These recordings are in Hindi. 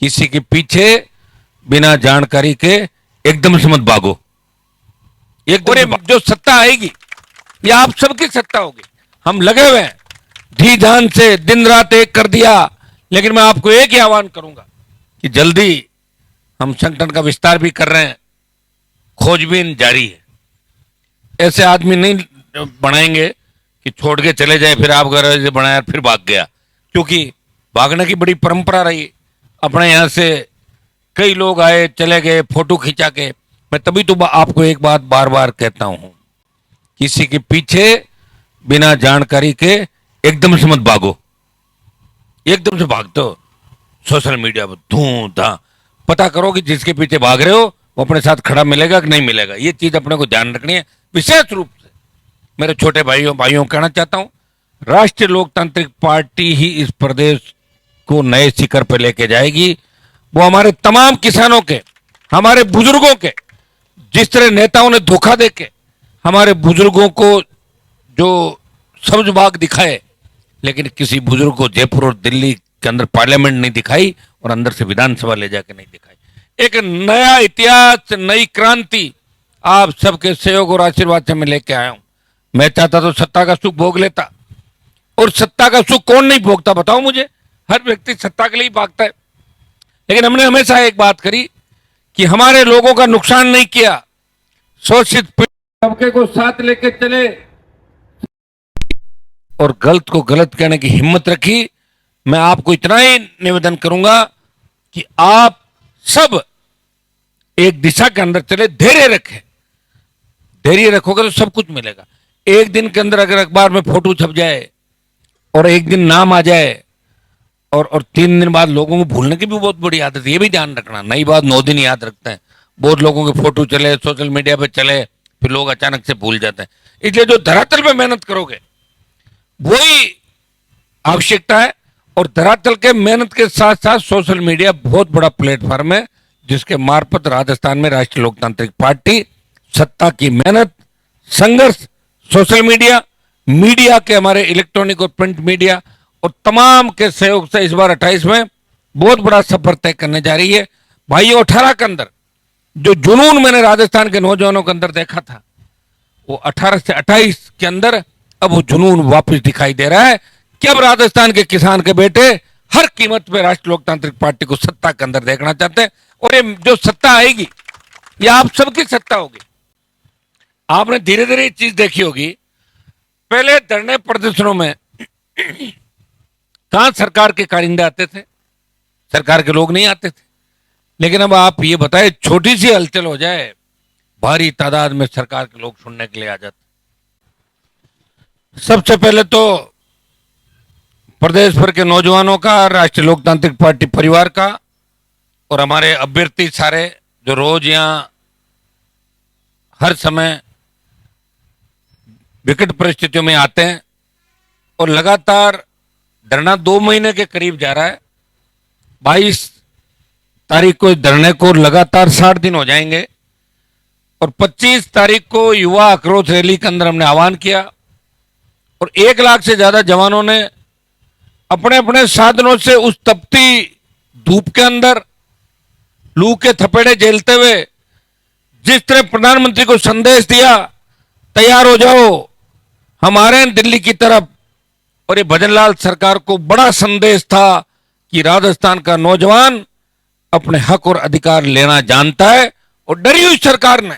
किसी के पीछे बिना जानकारी के एकदम से मत भागो। एकदम जो सत्ता आएगी ये आप सबकी सत्ता होगी। हम लगे हुए हैं, धी ध्यान से दिन रात एक कर दिया। लेकिन मैं आपको एक ही आह्वान करूंगा कि जल्दी हम संगठन का विस्तार भी कर रहे हैं, खोजबीन जारी है। ऐसे आदमी नहीं बनाएंगे कि छोड़ के चले जाए, फिर आप घर बनाया फिर भाग गया, क्योंकि भागने की बड़ी परंपरा रही। अपने यहां से कई लोग आए चले गए फोटो खिंचा के। मैं तभी तो आपको एक बात बार बार कहता हूं, किसी के पीछे बिना जानकारी के एकदम से मत भागो। एकदम से भागते हो सोशल मीडिया पर धूम धा, पता करो कि जिसके पीछे भाग रहे हो वो अपने साथ खड़ा मिलेगा कि नहीं मिलेगा। ये चीज अपने को ध्यान रखनी है। विशेष रूप से मेरे छोटे भाइयों को कहना चाहता हूं, राष्ट्रीय लोकतांत्रिक पार्टी ही इस प्रदेश को नए शिखर पर लेके जाएगी। वो हमारे तमाम किसानों के, हमारे बुजुर्गों के, जिस तरह नेताओं ने धोखा देके हमारे बुजुर्गों को जो सब्ज बाग दिखाए, लेकिन किसी बुजुर्ग को जयपुर और दिल्ली के अंदर पार्लियामेंट नहीं दिखाई और अंदर से विधानसभा ले जाके नहीं दिखाई। एक नया इतिहास, नई क्रांति आप सबके सहयोग और आशीर्वाद से मैं लेके आया हूं। मैं चाहता तो सत्ता का सुख भोग लेता, और सत्ता का सुख कौन नहीं भोगता बताओ मुझे। हर व्यक्ति सत्ता के लिए भागता है, लेकिन हमने हमेशा एक बात करी कि हमारे लोगों का नुकसान नहीं किया, शोषित तबके को साथ लेके चले और गलत को गलत कहने की हिम्मत रखी। मैं आपको इतना ही निवेदन करूंगा कि आप सब एक दिशा के अंदर चले, धैर्य रखें। धैर्य रखोगे तो सब कुछ मिलेगा। एक दिन के अंदर अगर अखबार में फोटो छप जाए और एक दिन नाम आ जाए और 3 दिन बाद लोगों को भूलने की भी बहुत बड़ी आदत है। ये भी ध्यान रखना, नई बात 9 दिन याद रखते हैं। बहुत लोगों के फोटो चले, सोशल मीडिया पे चले, फिर लोग अचानक से भूल जाते हैं। इसलिए जो धरातल पे मेहनत करोगे वही आवश्यकता है। और धरातल के मेहनत के साथ साथ सोशल मीडिया बहुत बड़ा प्लेटफॉर्म है, जिसके मार्फत राजस्थान में राष्ट्रीय लोकतांत्रिक पार्टी सत्ता की मेहनत, संघर्ष, सोशल मीडिया, मीडिया के हमारे इलेक्ट्रॉनिक और प्रिंट मीडिया और तमाम के सहयोग से इस बार 28 में बहुत बड़ा सफर तय करने जा रही है। भाइयों, 18 के अंदर जो जुनून मैंने राजस्थान के नौजवानों के अंदर देखा था, वो 18 से 28 के अंदर अब वो जुनून वापस दिखाई दे रहा है कि अब राजस्थान के किसान के बेटे हर कीमत पे राष्ट्रीय लोकतांत्रिक पार्टी को सत्ता के अंदर देखना चाहते हैं। और ये जो सत्ता आएगी ये आप सबकी सत्ता होगी। आपने धीरे धीरे ये चीज देखी होगी, पहले धरने प्रदर्शनों में कहां सरकार के कारिंदे आते थे, सरकार के लोग नहीं आते थे। लेकिन अब आप ये बताएं, छोटी सी हलचल हो जाए, भारी तादाद में सरकार के लोग सुनने के लिए आ जाते। सबसे पहले तो प्रदेश भर के नौजवानों का, राष्ट्रीय लोकतांत्रिक पार्टी परिवार का और हमारे अभ्यर्थी सारे जो रोज यहां हर समय विकट परिस्थितियों में आते हैं और लगातार धरना 2 महीने के करीब जा रहा है। 22 तारीख को धरने को लगातार 60 दिन हो जाएंगे और 25 तारीख को युवा आक्रोश रैली के अंदर हमने आह्वान किया और 1 लाख से ज्यादा जवानों ने अपने अपने साधनों से उस तपती धूप के अंदर लू के थपेड़े झेलते हुए जिस तरह प्रधानमंत्री को संदेश दिया, तैयार हो जाओ हम आ रहे हैं दिल्ली की तरफ। और ये भजनलाल सरकार को बड़ा संदेश था कि राजस्थान का नौजवान अपने हक और अधिकार लेना जानता है और डरी हुई सरकार ने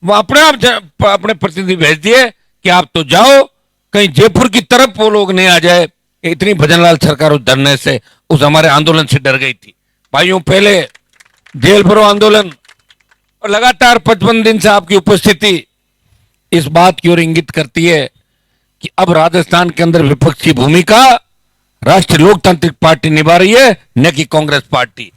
वो अपने आप अपने प्रतिनिधि भेज दिए कि आप तो जाओ, कहीं जयपुर की तरफ वो लोग नहीं आ जाए। इतनी भजनलाल सरकार उस डरने से, उस हमारे आंदोलन से डर गई थी। भाइयों, पहले जेल भरो आंदोलन और लगातार 55 दिन से आपकी उपस्थिति इस बात की ओर इंगित करती है कि अब राजस्थान के अंदर विपक्ष की भूमिका राष्ट्रीय लोकतांत्रिक पार्टी निभा रही है, न कि कांग्रेस पार्टी।